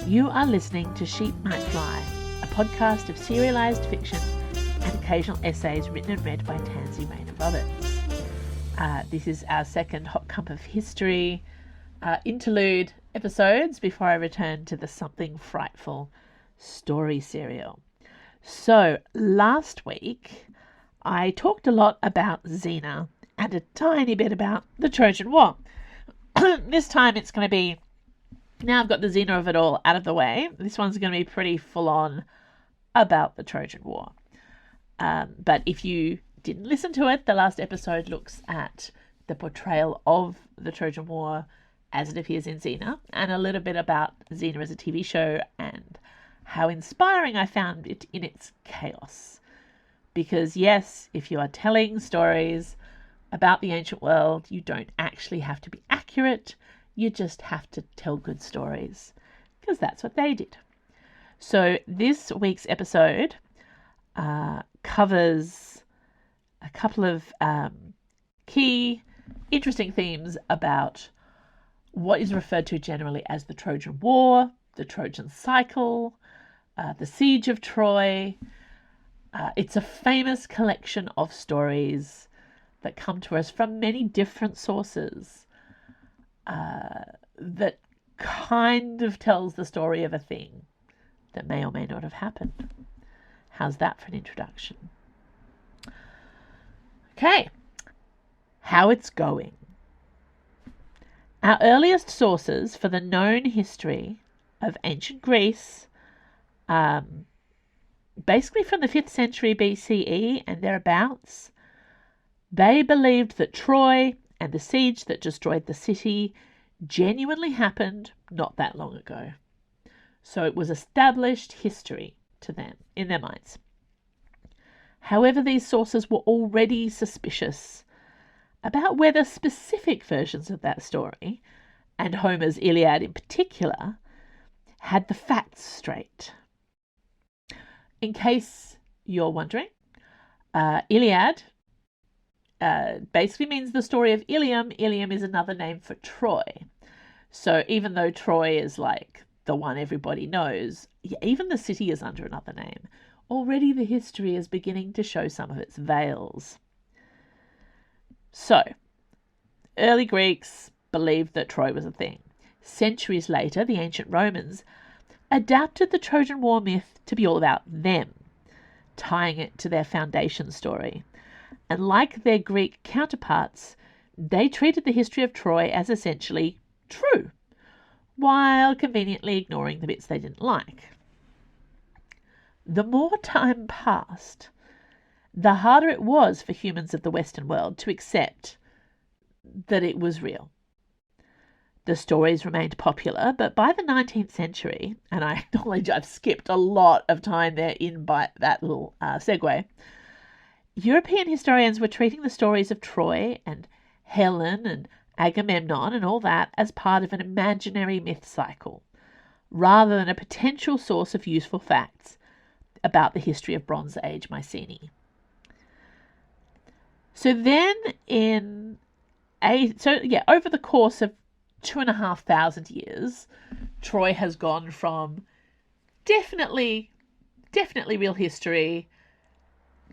You are listening to Sheep Might Fly, a podcast of serialised fiction and occasional essays written and read by Tansy Roberts. This is our second Hot Cup of History interlude episodes before I return to the Something Frightful story serial. So last week I talked a lot about Xena and a tiny bit about the Trojan War. This time it's going to be, now I've got the Xena of it all out of the way, this one's going to be pretty full on about the Trojan War. But if you didn't listen to it, the last episode looks at the portrayal of the Trojan War as it appears in Xena, and a little bit about Xena as a TV show and how inspiring I found it in its chaos. Because yes, if you are telling stories about the ancient world, you don't actually have to be accurate, you just have to tell good stories, because that's what they did. So this week's episode covers a couple of key interesting themes about what is referred to generally as the Trojan War, the Trojan cycle, the siege of Troy. It's a famous collection of stories that come to us from many different sources that kind of tells the story of a thing that may or may not have happened. How's that for an introduction? Okay, how it's going. Our earliest sources for the known history of ancient Greece, basically from the 5th century BCE and thereabouts, they believed that Troy and the siege that destroyed the city genuinely happened not that long ago. So it was established history to them, in their minds. However, these sources were already suspicious about whether specific versions of that story, and Homer's Iliad in particular, had the facts straight. In case you're wondering, Iliad basically means the story of Ilium. Ilium is another name for Troy. So even though Troy is like the one everybody knows, even the city is under another name. Already the history is beginning to show some of its veils. So, early Greeks believed that Troy was a thing. Centuries later, the ancient Romans adapted the Trojan War myth to be all about them, tying it to their foundation story. And like their Greek counterparts, they treated the history of Troy as essentially true, while conveniently ignoring the bits they didn't like. The more time passed, the harder it was for humans of the Western world to accept that it was real. The stories remained popular, but by the 19th century, and I acknowledge I've skipped a lot of time there in by that little segue, European historians were treating the stories of Troy and Helen and Agamemnon and all that as part of an imaginary myth cycle, rather than a potential source of useful facts about the history of Bronze Age Mycenae. So then over the course of 2,500 years, Troy has gone from definitely real history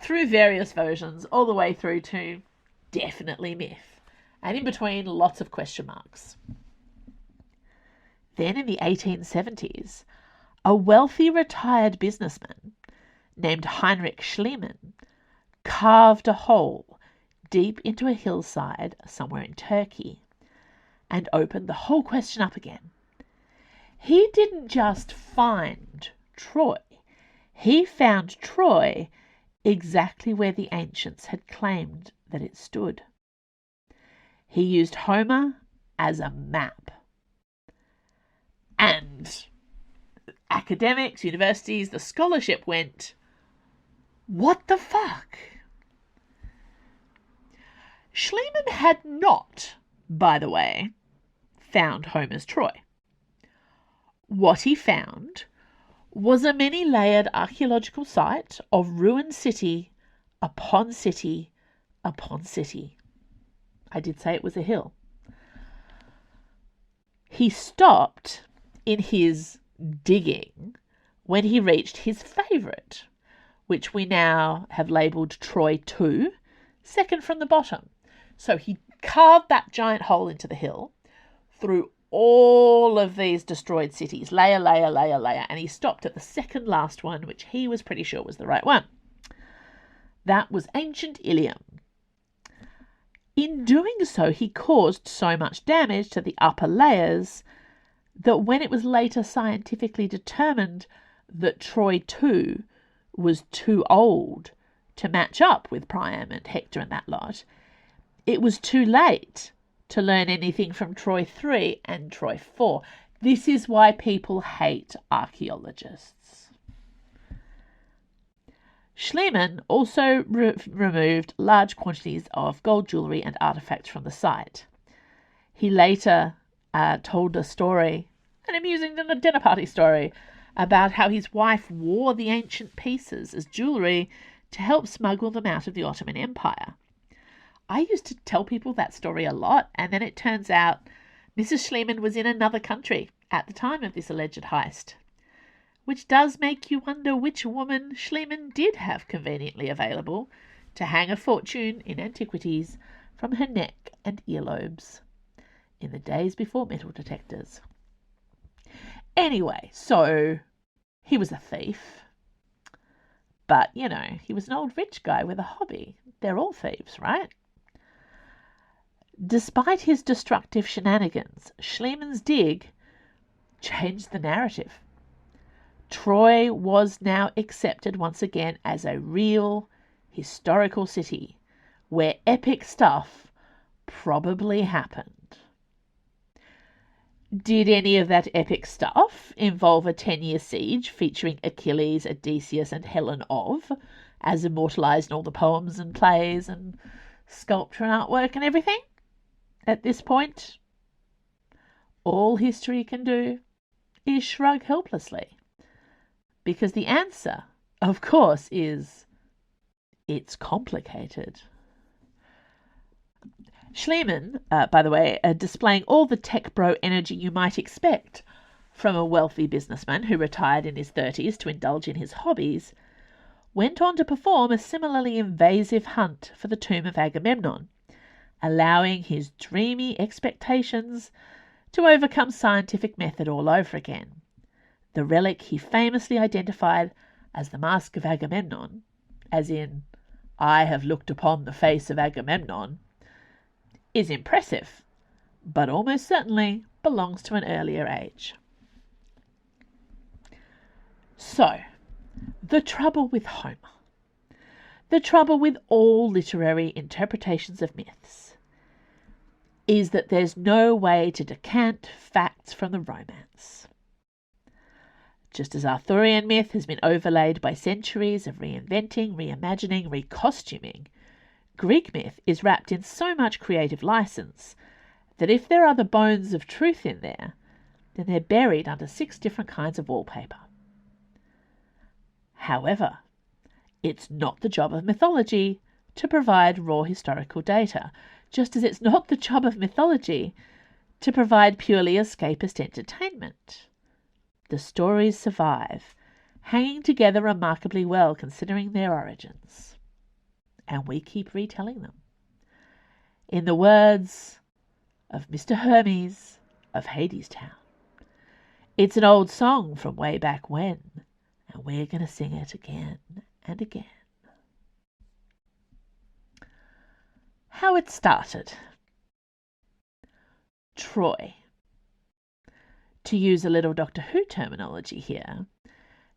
through various versions all the way through to definitely myth, and in between lots of question marks. Then in the 1870s, a wealthy retired businessman named Heinrich Schliemann carved a hole deep into a hillside somewhere in Turkey and opened the whole question up again. He didn't just find Troy. He found Troy exactly where the ancients had claimed that it stood. He used Homer as a map. And academics, universities, the scholarship went, what the fuck? Schliemann had not, by the way, found Homer's Troy. What he found was a many-layered archaeological site of ruined city upon city upon city. I did say it was a hill. He stopped in his digging when he reached his favourite, which we now have labelled Troy 2, second from the bottom. So he carved that giant hole into the hill through all of these destroyed cities, layer, layer, layer, layer, and he stopped at the second last one, which he was pretty sure was the right one. That was ancient Ilium. In doing so, he caused so much damage to the upper layers that when it was later scientifically determined that Troy 2 was too old to match up with Priam and Hector and that lot, it was too late to learn anything from Troy 3 and Troy 4. This is why people hate archaeologists. Schliemann also removed large quantities of gold jewellery and artefacts from the site. He later told a story, an amusing dinner party story, about how his wife wore the ancient pieces as jewellery to help smuggle them out of the Ottoman Empire. I used to tell people that story a lot, and then it turns out Mrs. Schliemann was in another country at the time of this alleged heist, which does make you wonder which woman Schliemann did have conveniently available to hang a fortune in antiquities from her neck and earlobes in the days before metal detectors. Anyway, so he was a thief, but, you know, he was an old rich guy with a hobby. They're all thieves, right? Despite his destructive shenanigans, Schliemann's dig changed the narrative. Troy was now accepted once again as a real historical city where epic stuff probably happened. Did any of that epic stuff involve a 10-year siege featuring Achilles, Odysseus, and Helen of, as immortalised in all the poems and plays and sculpture and artwork and everything? At this point, all history can do is shrug helplessly. Because the answer, of course, is it's complicated. Schliemann, by the way, displaying all the tech bro energy you might expect from a wealthy businessman who retired in his 30s to indulge in his hobbies, went on to perform a similarly invasive hunt for the tomb of Agamemnon, allowing his dreamy expectations to overcome scientific method all over again. The relic he famously identified as the Mask of Agamemnon, as in, I have looked upon the face of Agamemnon, is impressive, but almost certainly belongs to an earlier age. So, the trouble with Homer, the trouble with all literary interpretations of myths, is that there's no way to decant facts from the romance. Just as Arthurian myth has been overlaid by centuries of reinventing, reimagining, recostuming, Greek myth is wrapped in so much creative license that if there are the bones of truth in there, then they're buried under 6 different kinds of wallpaper. However, it's not the job of mythology to provide raw historical data, just as it's not the job of mythology to provide purely escapist entertainment. The stories survive, hanging together remarkably well considering their origins. And we keep retelling them. In the words of Mr. Hermes of Hadestown, it's an old song from way back when, and we're going to sing it again and again. How it started. Troy. To use a little Doctor Who terminology here,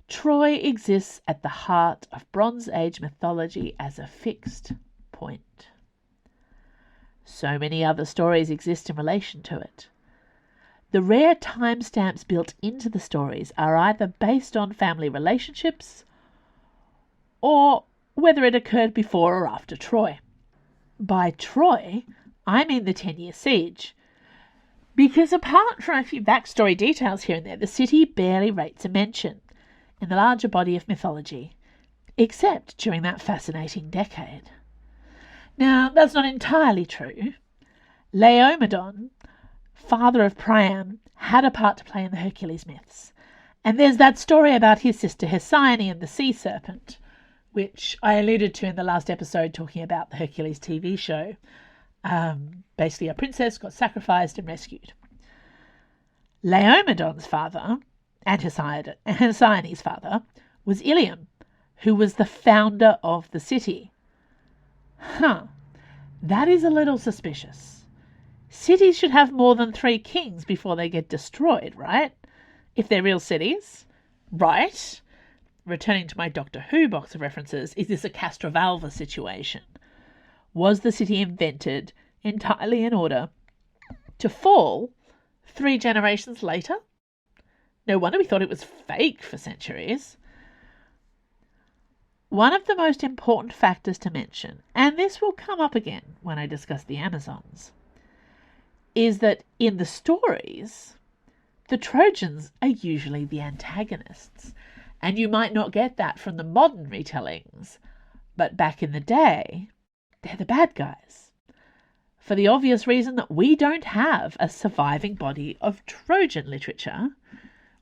Troy exists at the heart of Bronze Age mythology as a fixed point. So many other stories exist in relation to it. The rare timestamps built into the stories are either based on family relationships or whether it occurred before or after Troy. By Troy, I mean the 10-year siege, because apart from a few backstory details here and there, the city barely rates a mention in the larger body of mythology, except during that fascinating decade. Now, that's not entirely true. Laomedon, father of Priam, had a part to play in the Hercules myths, And there's that story about his sister Hesione and the sea serpent, which I alluded to in the last episode talking about the Hercules TV show. Basically, a princess got sacrificed and rescued. Laomedon's father, and Hesione's father, was Ilium, who was the founder of the city. That is a little suspicious. Cities should have more than 3 kings before they get destroyed, right? If they're real cities, right? Returning to my Doctor Who box of references, is this a Castrovalva situation? Was the city invented entirely in order to fall 3 generations later? No wonder we thought it was fake for centuries. One of the most important factors to mention, and this will come up again when I discuss the Amazons, is that in the stories, the Trojans are usually the antagonists. And you might not get that from the modern retellings, but back in the day, they're the bad guys. For the obvious reason that we don't have a surviving body of Trojan literature.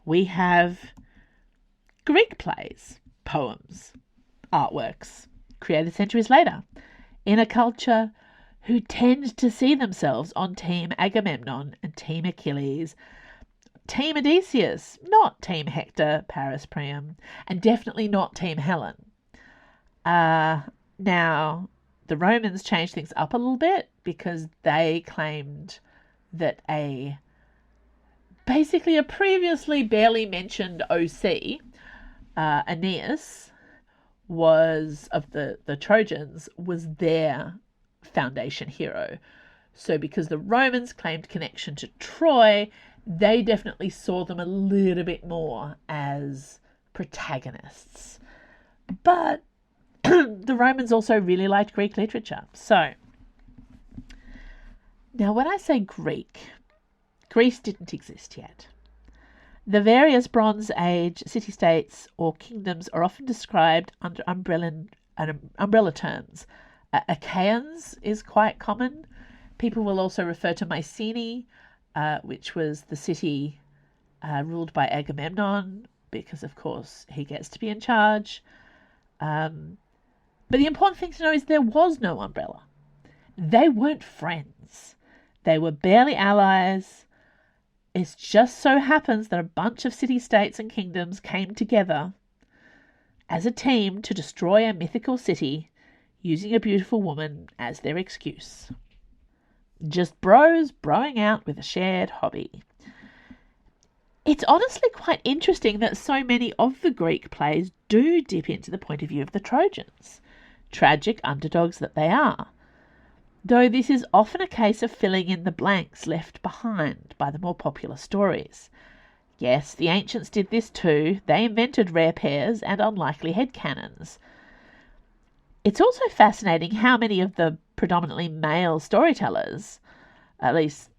We have Greek plays, poems, artworks, created centuries later, in a culture who tend to see themselves on Team Agamemnon and Team Achilles, Team Odysseus, not Team Hector, Paris, Priam, and definitely not Team Helen. Now, the Romans changed things up a little bit because they claimed that basically a previously barely mentioned OC, Aeneas, was of the Trojans, was their foundation hero. So because the Romans claimed connection to Troy, they definitely saw them a little bit more as protagonists. But the Romans also really liked Greek literature. So now when I say Greek, Greece didn't exist yet. The various Bronze Age city-states or kingdoms are often described under umbrella terms. Achaeans is quite common. People will also refer to Mycenae, which was the city ruled by Agamemnon, because of course he gets to be in charge. But the important thing to know is there was no umbrella. They weren't friends. They were barely allies. It just so happens that a bunch of city-states and kingdoms came together as a team to destroy a mythical city using a beautiful woman as their excuse. Just bros broing out with a shared hobby. It's honestly quite interesting that so many of the Greek plays do dip into the point of view of the Trojans, tragic underdogs that they are, though this is often a case of filling in the blanks left behind by the more popular stories. Yes, the ancients did this too. They invented rare pairs and unlikely headcanons. It's also fascinating how many of the predominantly male storytellers, at least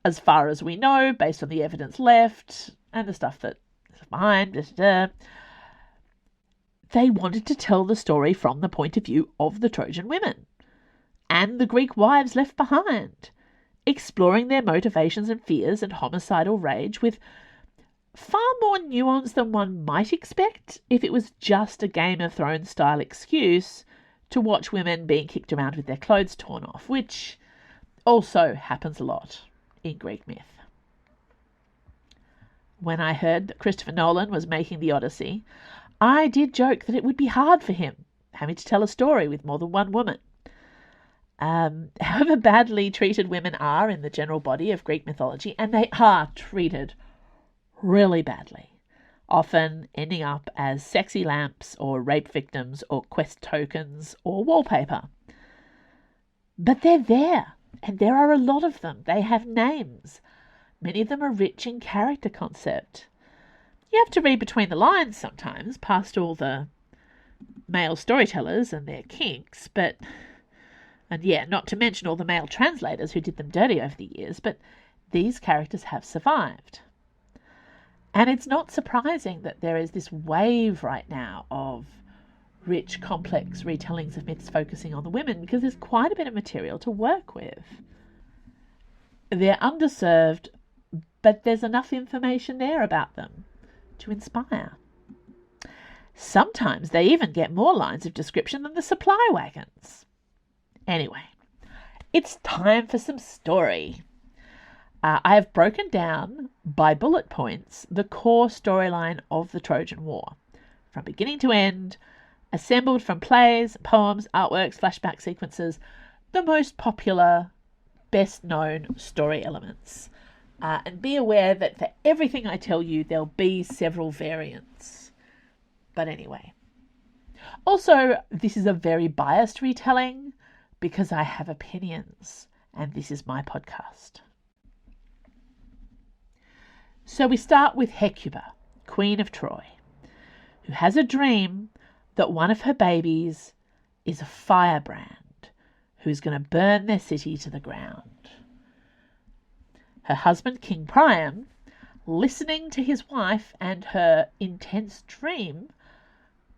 as far as we know, based on the evidence left and the stuff that is behind, they wanted to tell the story from the point of view of the Trojan women and the Greek wives left behind, exploring their motivations and fears and homicidal rage with far more nuance than one might expect if it was just a Game of Thrones style excuse to watch women being kicked around with their clothes torn off, which also happens a lot in Greek myth. When I heard that Christopher Nolan was making the Odyssey, I did joke that it would be hard for him, having to tell a story with more than one woman. However badly treated women are in the general body of Greek mythology, and they are treated really badly, often ending up as sexy lamps or rape victims or quest tokens or wallpaper. But they're there, and there are a lot of them. They have names. Many of them are rich in character concept. You have to read between the lines sometimes, past all the male storytellers and their kinks, and not to mention all the male translators who did them dirty over the years, but these characters have survived. And it's not surprising that there is this wave right now of rich, complex retellings of myths focusing on the women, because there's quite a bit of material to work with. They're underserved, but there's enough information there about them to inspire. Sometimes they even get more lines of description than the supply wagons. Anyway, it's time for some story. I have broken down by bullet points the core storyline of the Trojan War, from beginning to end, assembled from plays, poems, artworks, flashback sequences, the most popular, best known story elements. And be aware that for everything I tell you, there'll be several variants. But anyway. Also, this is a very biased retelling because I have opinions, and this is my podcast. So we start with Hecuba, Queen of Troy, who has a dream that one of her babies is a firebrand who's going to burn their city to the ground. Her husband, King Priam, listening to his wife and her intense dream,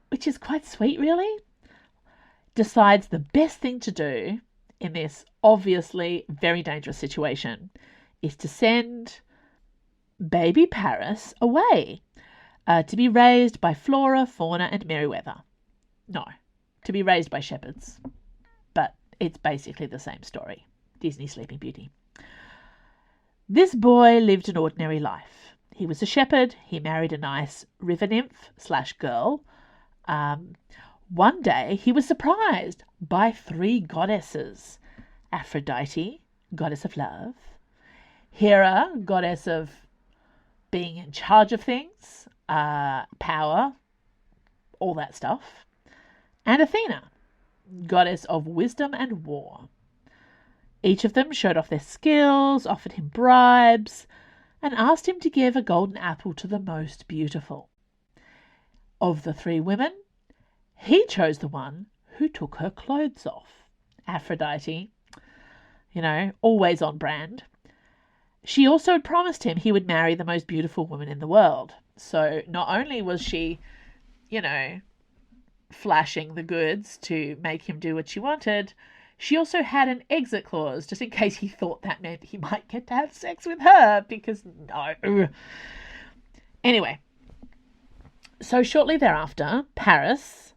which is quite sweet really, decides the best thing to do in this obviously very dangerous situation is to send baby Paris away to be raised by Flora, Fauna and Merryweather. No, to be raised by shepherds. But it's basically the same story. Disney Sleeping Beauty. This boy lived an ordinary life. He was a shepherd. He married a nice river nymph/girl. One day he was surprised by 3 goddesses. Aphrodite, goddess of love. Hera, goddess of being in charge of things, power, all that stuff. And Athena, goddess of wisdom and war. Each of them showed off their skills, offered him bribes, and asked him to give a golden apple to the most beautiful. Of the 3 women, he chose the one who took her clothes off. Aphrodite, always on brand. She also had promised him he would marry the most beautiful woman in the world. So not only was she, flashing the goods to make him do what she wanted, she also had an exit clause just in case he thought that meant he might get to have sex with her, because no. Anyway, so shortly thereafter, Paris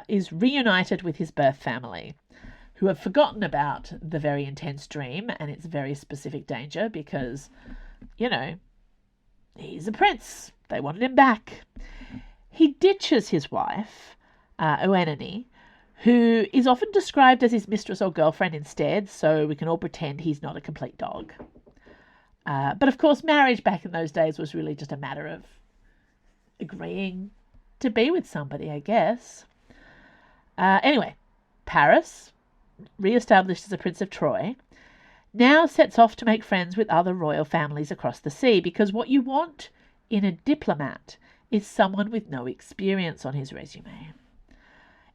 is reunited with his birth family, who have forgotten about the very intense dream and its very specific danger because, he's a prince. They wanted him back. He ditches his wife, Oenone, who is often described as his mistress or girlfriend instead, so we can all pretend he's not a complete dog. But of course, marriage back in those days was really just a matter of agreeing to be with somebody, I guess. Anyway, Paris, re-established as a Prince of Troy, now sets off to make friends with other royal families across the sea, because what you want in a diplomat is someone with no experience on his resume.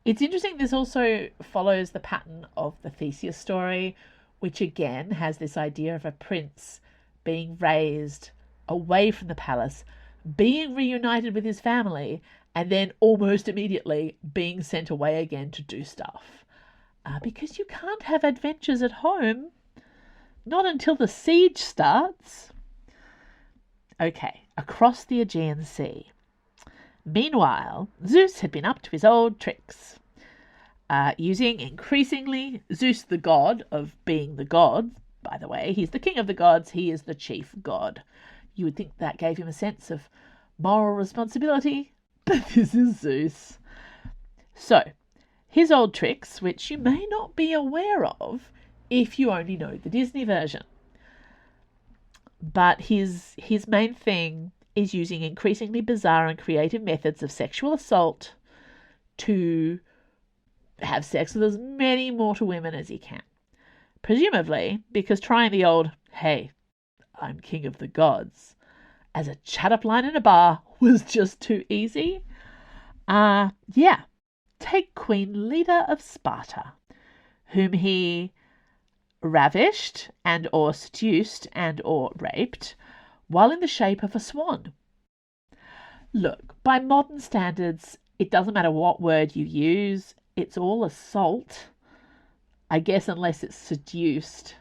It's interesting, this also follows the pattern of the Theseus story, which again has this idea of a prince being raised away from the palace, being reunited with his family, and then almost immediately being sent away again to do stuff. Because you can't have adventures at home, not until the siege starts. Okay, across the Aegean Sea. Meanwhile, Zeus had been up to his old tricks, using increasingly Zeus, the god of being the god. By the way, he's the king of the gods, he is the chief god. You would think that gave him a sense of moral responsibility, but this is Zeus. So, his old tricks, which you may not be aware of if you only know the Disney version. But his main thing is using increasingly bizarre and creative methods of sexual assault to have sex with as many mortal women as he can. Presumably because trying the old, hey, I'm king of the gods, as a chat-up line in a bar was just too easy. Take Queen Leda of Sparta, whom he ravished and or seduced and or raped while in the shape of a swan. Look, by modern standards, it doesn't matter what word you use, it's all assault. I guess unless it's seduced.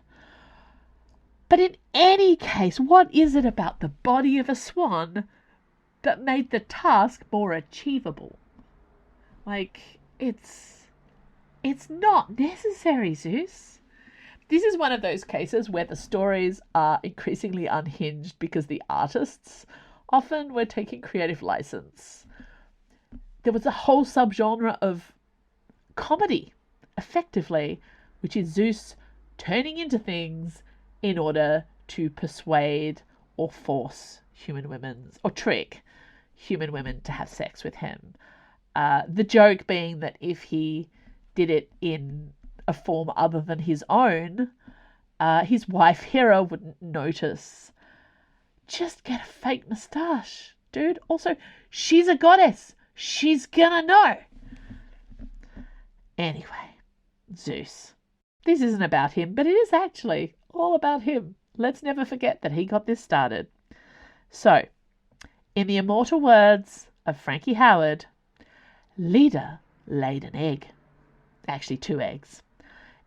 But in any case, what is it about the body of a swan that made the task more achievable. Like, it's not necessary, Zeus. This is one of those cases where the stories are increasingly unhinged because the artists often were taking creative license. There was a whole subgenre of comedy, effectively, which is Zeus turning into things in order to persuade or force human women, or trick human women to have sex with him. The joke being that if he did it in a form other than his own, his wife Hera wouldn't notice. Just get a fake moustache, dude. Also, she's a goddess. She's gonna know. Anyway, Zeus. This isn't about him, but it is actually all about him. Let's never forget that he got this started. So, in the immortal words of Frankie Howard, Leda laid an egg. Actually, 2 eggs.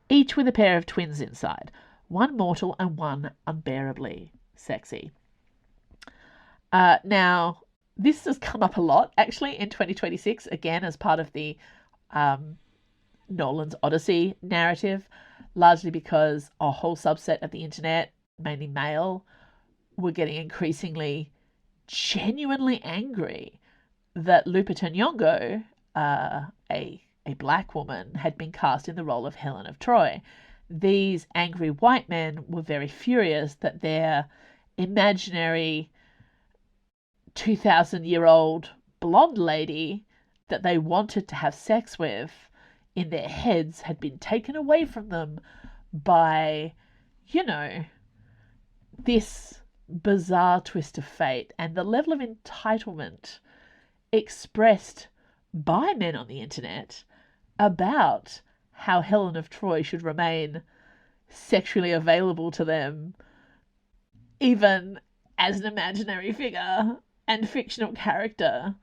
Each with a pair of twins inside. One mortal and one unbearably sexy. Now, this has come up a lot, actually, in 2026, again, as part of the Nolan's Odyssey narrative, largely because a whole subset of the internet, mainly male, were getting increasingly genuinely angry that Lupita Nyong'o, a black woman, had been cast in the role of Helen of Troy. These angry white men were very furious that their imaginary 2,000-year-old blonde lady that they wanted to have sex with in their heads had been taken away from them by, this bizarre twist of fate, and the level of entitlement expressed by men on the internet about how Helen of Troy should remain sexually available to them, even as an imaginary figure and fictional character,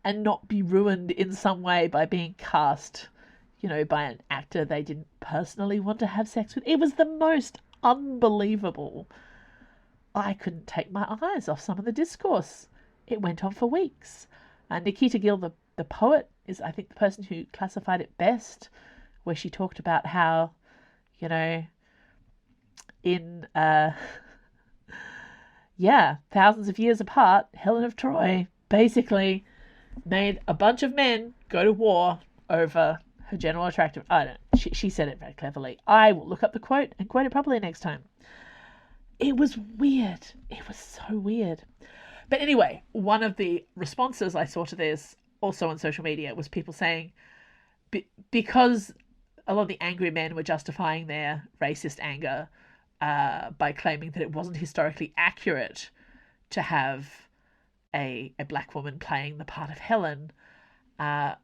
and not be ruined in some way by being cast, by an actor they didn't personally want to have sex with. It was the most unbelievable. I couldn't take my eyes off some of the discourse. It went on for weeks. And Nikita Gill, the poet, is, I think, the person who classified it best, where she talked about how, in, thousands of years apart, Helen of Troy basically made a bunch of men go to war over her general attractiveness. I don't know. She said it very cleverly. I will look up the quote and quote it properly next time. It was weird. It was so weird. But anyway, one of the responses I saw to this, also on social media, was people saying, because a lot of the angry men were justifying their racist anger by claiming that it wasn't historically accurate to have a black woman playing the part of Helen, the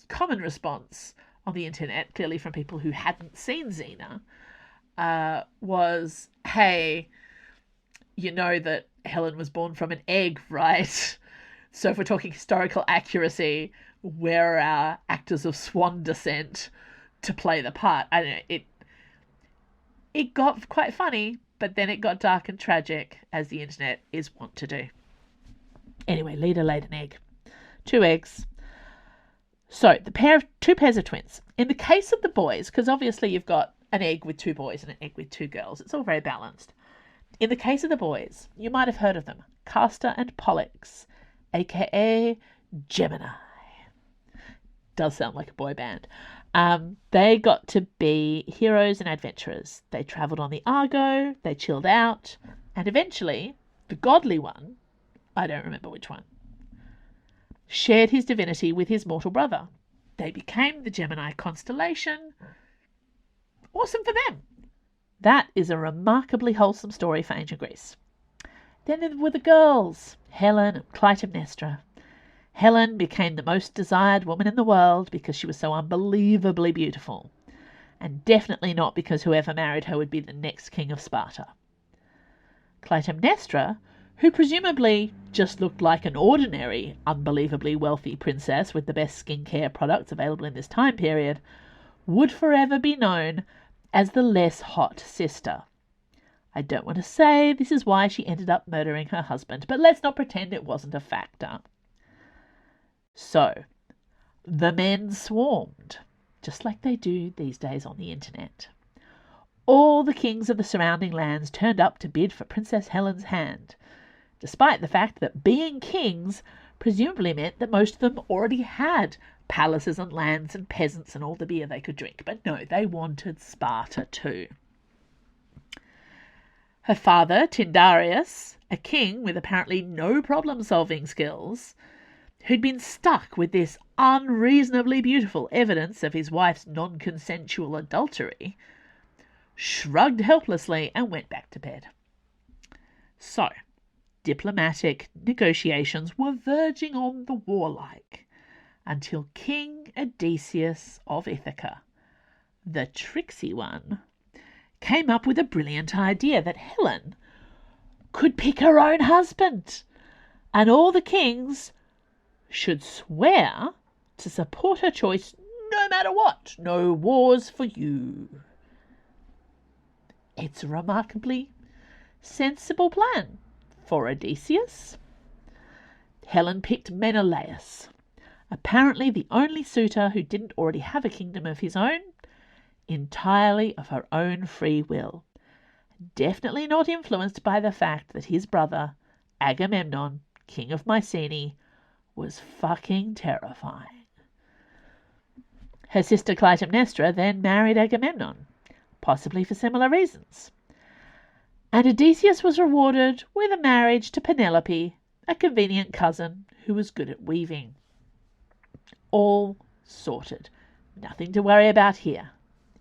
common response on the internet, clearly from people who hadn't seen Xena, was, hey, you know that Helen was born from an egg, right? So if we're talking historical accuracy, where are our actors of swan descent to play the part? I don't know. It got quite funny, but then it got dark and tragic, as the internet is wont to do. Anyway, Leda laid an egg. 2 eggs. So, 2 pairs of twins. In the case of the boys, because obviously you've got an egg with 2 boys and an egg with 2 girls. It's all very balanced. In the case of the boys, you might have heard of them. Castor and Pollux, a.k.a. Gemini. Does sound like a boy band. They got to be heroes and adventurers. They travelled on the Argo, they chilled out, and eventually, the godly one, I don't remember which one, shared his divinity with his mortal brother. They became the Gemini constellation. Awesome for them. That is a remarkably wholesome story for ancient Greece. Then there were the girls, Helen and Clytemnestra. Helen became the most desired woman in the world because she was so unbelievably beautiful, and definitely not because whoever married her would be the next king of Sparta. Clytemnestra, who presumably just looked like an ordinary, unbelievably wealthy princess with the best skincare products available in this time period, would forever be known as the less hot sister. I don't want to say this is why she ended up murdering her husband, but let's not pretend it wasn't a factor. So, the men swarmed, just like they do these days on the internet. All the kings of the surrounding lands turned up to bid for Princess Helen's hand, despite the fact that being kings presumably meant that most of them already had palaces and lands and peasants and all the beer they could drink. But no, they wanted Sparta too. Her father, Tyndareus, a king with apparently no problem-solving skills, who'd been stuck with this unreasonably beautiful evidence of his wife's non-consensual adultery, shrugged helplessly and went back to bed. So, diplomatic negotiations were verging on the warlike until King Odysseus of Ithaca, the tricksy one, came up with a brilliant idea that Helen could pick her own husband, and all the kings should swear to support her choice no matter what. No wars for you. It's a remarkably sensible plan for Odysseus. Helen picked Menelaus, apparently the only suitor who didn't already have a kingdom of his own, entirely of her own free will, definitely not influenced by the fact that his brother, Agamemnon, king of Mycenae, was fucking terrifying. Her sister Clytemnestra then married Agamemnon, possibly for similar reasons. And Odysseus was rewarded with a marriage to Penelope, a convenient cousin who was good at weaving. All sorted. Nothing to worry about here.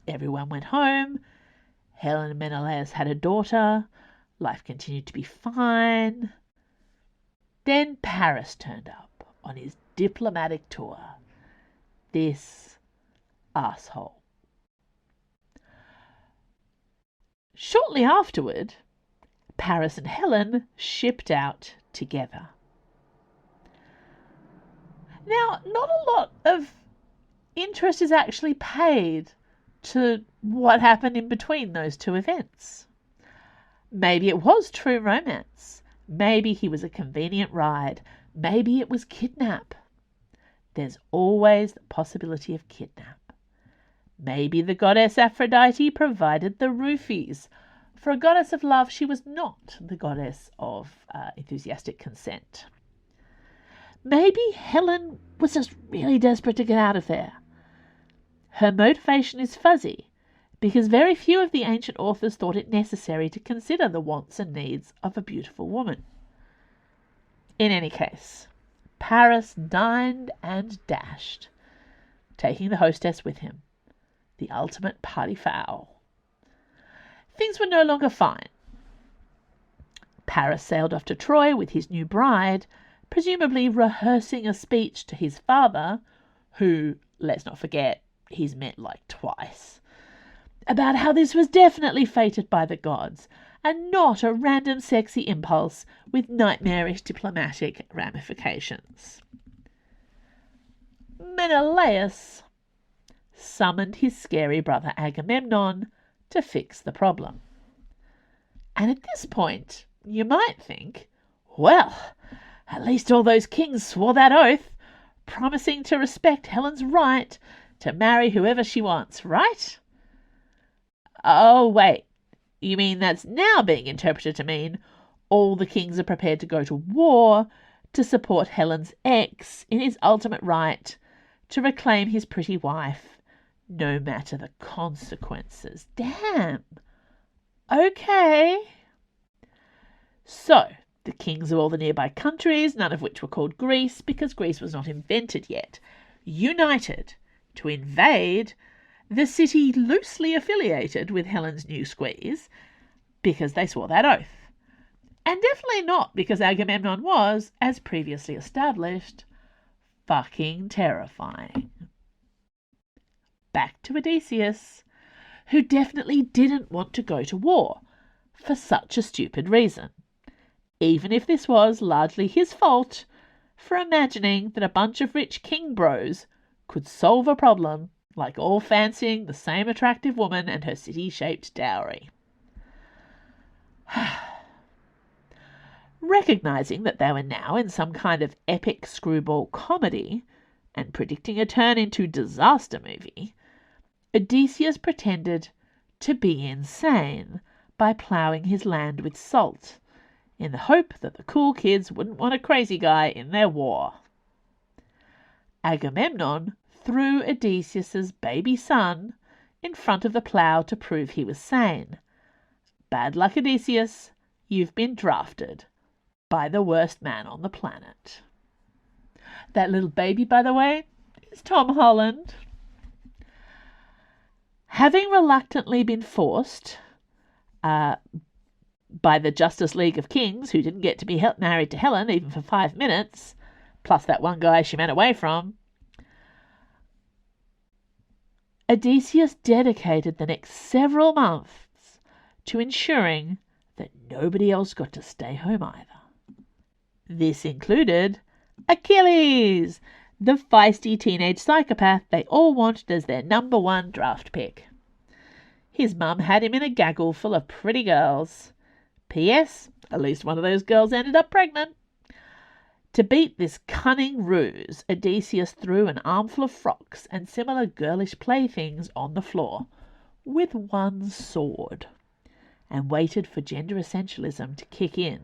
Everyone went home. Helen and Menelaus had a daughter. Life continued to be fine. Then Paris turned up on his diplomatic tour. This asshole. Shortly afterward, Paris and Helen shipped out together. Now, not a lot of interest is actually paid to what happened in between those two events. Maybe it was true romance. Maybe he was a convenient ride. Maybe it was kidnap. There's always the possibility of kidnap. Maybe the goddess Aphrodite provided the roofies. For a goddess of love, she was not the goddess of enthusiastic consent. Maybe Helen was just really desperate to get out of there. Her motivation is fuzzy, because very few of the ancient authors thought it necessary to consider the wants and needs of a beautiful woman. In any case, Paris dined and dashed, taking the hostess with him, the ultimate party foul. Things were no longer fine. Paris sailed off to Troy with his new bride, presumably rehearsing a speech to his father, who, let's not forget, he's met like twice, about how this was definitely fated by the gods, and not a random sexy impulse with nightmarish diplomatic ramifications. Menelaus summoned his scary brother Agamemnon to fix the problem. And at this point, you might think, well, at least all those kings swore that oath, promising to respect Helen's right to marry whoever she wants, right? Oh, wait. You mean that's now being interpreted to mean all the kings are prepared to go to war to support Helen's ex in his ultimate right to reclaim his pretty wife, no matter the consequences. Damn. Okay. So, the kings of all the nearby countries, none of which were called Greece because Greece was not invented yet, united to invade the city loosely affiliated with Helen's new squeeze because they swore that oath. And definitely not because Agamemnon was, as previously established, fucking terrifying. Back to Odysseus, who definitely didn't want to go to war for such a stupid reason, even if this was largely his fault for imagining that a bunch of rich king bros could solve a problem like all fancying the same attractive woman and her city-shaped dowry. Recognizing that they were now in some kind of epic screwball comedy and predicting a turn into disaster movie, Odysseus pretended to be insane by ploughing his land with salt, in the hope that the cool kids wouldn't want a crazy guy in their war. Agamemnon threw Odysseus's baby son in front of the plough to prove he was sane. Bad luck, Odysseus, you've been drafted by the worst man on the planet. That little baby, by the way, is Tom Holland. Having reluctantly been forced by the Justice League of Kings, who didn't get to be married to Helen even for 5 minutes, plus that one guy she ran away from, Odysseus dedicated the next several months to ensuring that nobody else got to stay home either. This included Achilles, the feisty teenage psychopath they all wanted as their number 1 draft pick. His mum had him in a gaggle full of pretty girls. P.S. At least one of those girls ended up pregnant. To beat this cunning ruse, Odysseus threw an armful of frocks and similar girlish playthings on the floor with one sword and waited for gender essentialism to kick in.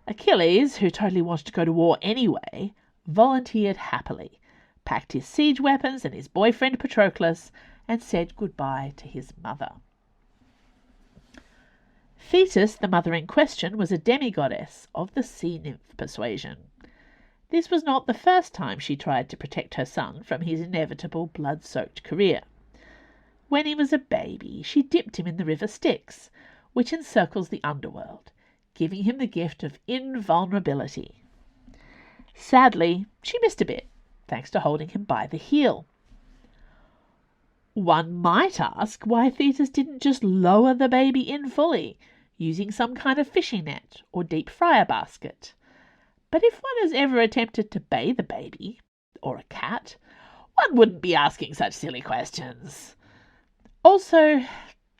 Achilles, who totally wanted to go to war anyway, volunteered happily, packed his siege weapons and his boyfriend Patroclus, and said goodbye to his mother. Thetis, the mother in question, was a demigoddess of the sea nymph persuasion. This was not the first time she tried to protect her son from his inevitable blood-soaked career. When he was a baby, she dipped him in the river Styx, which encircles the underworld, giving him the gift of invulnerability. Sadly, she missed a bit, thanks to holding him by the heel. One might ask why Thetis didn't just lower the baby in fully, using some kind of fishing net or deep fryer basket. But if one has ever attempted to bathe a baby, or a cat, one wouldn't be asking such silly questions. Also,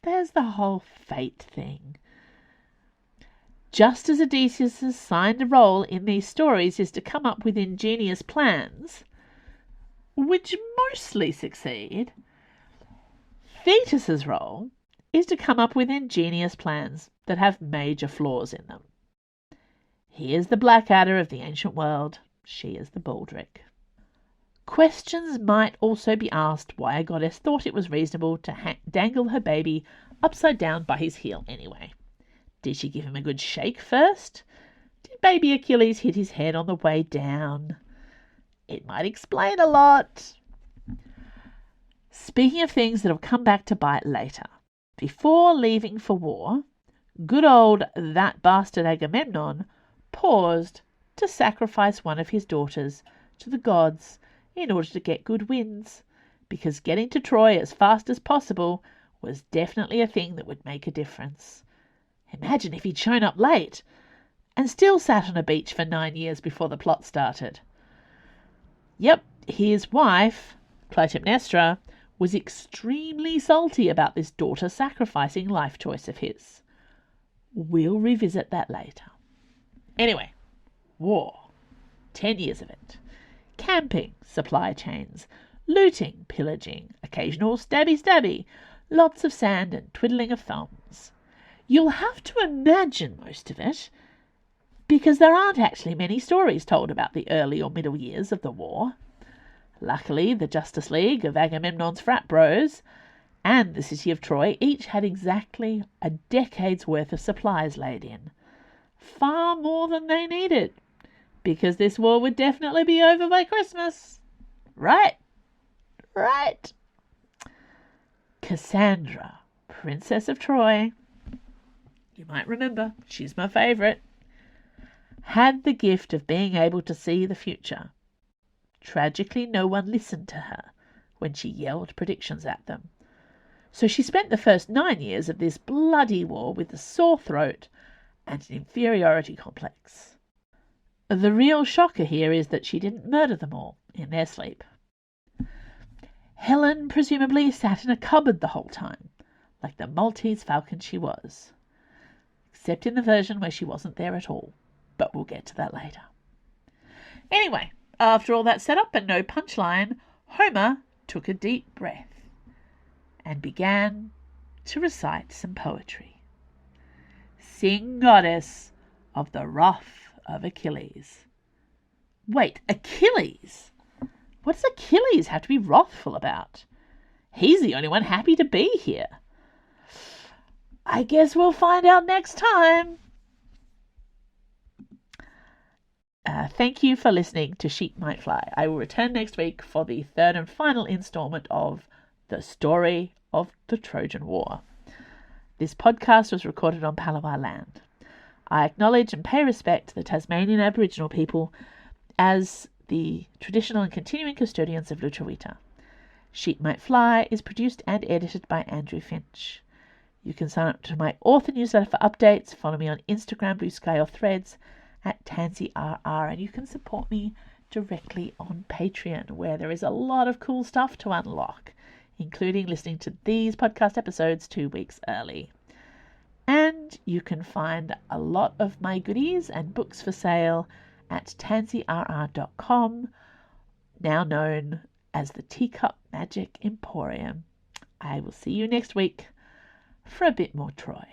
there's the whole fate thing. Just as Odysseus' signed role in these stories is to come up with ingenious plans, which mostly succeed, Thetis's role is to come up with ingenious plans that have major flaws in them. He is the Blackadder of the ancient world. She is the Baldric. Questions might also be asked why a goddess thought it was reasonable to dangle her baby upside down by his heel anyway. Did she give him a good shake first? Did baby Achilles hit his head on the way down? It might explain a lot. Speaking of things that will come back to bite later, before leaving for war, good old that bastard Agamemnon paused to sacrifice one of his daughters to the gods in order to get good winds, because getting to Troy as fast as possible was definitely a thing that would make a difference. Imagine if he'd shown up late and still sat on a beach for 9 years before the plot started. Yep, his wife, Clytemnestra, was extremely salty about this daughter-sacrificing life choice of his. We'll revisit that later. Anyway, war. 10 years of it. Camping, supply chains, looting, pillaging, occasional stabby-stabby, lots of sand and twiddling of thumbs. You'll have to imagine most of it, because there aren't actually many stories told about the early or middle years of the war. Luckily, the Justice League of Agamemnon's frat bros and the city of Troy each had exactly a decade's worth of supplies laid in. Far more than they needed, because this war would definitely be over by Christmas. Right. Cassandra, Princess of Troy, you might remember, she's my favourite, had the gift of being able to see the future. Tragically, no one listened to her when she yelled predictions at them. So she spent the first 9 years of this bloody war with a sore throat and an inferiority complex. The real shocker here is that she didn't murder them all in their sleep. Helen presumably sat in a cupboard the whole time, like the Maltese falcon she was. except in the version where she wasn't there at all. But we'll get to that later. Anyway, after all that setup and no punchline, Homer took a deep breath and began to recite some poetry. Sing, goddess of the wrath of Achilles. Wait, Achilles? What does Achilles have to be wrathful about? He's the only one happy to be here. I guess we'll find out next time. Thank you for listening to Sheep Might Fly. I will return next week for the third and final installment of The Story of the Trojan War. This podcast was recorded on Palawa land. I acknowledge and pay respect to the Tasmanian Aboriginal people as the traditional and continuing custodians of Lutruwita. Sheep Might Fly is produced and edited by Andrew Finch. You can sign up to my author newsletter for updates, follow me on Instagram, Blue Sky or Threads at TansyRR, and you can support me directly on Patreon, where there is a lot of cool stuff to unlock, including listening to these podcast episodes 2 weeks early. And you can find a lot of my goodies and books for sale at tansyrr.com, now known as the Teacup Magic Emporium. I will see you next week for a bit more Troy.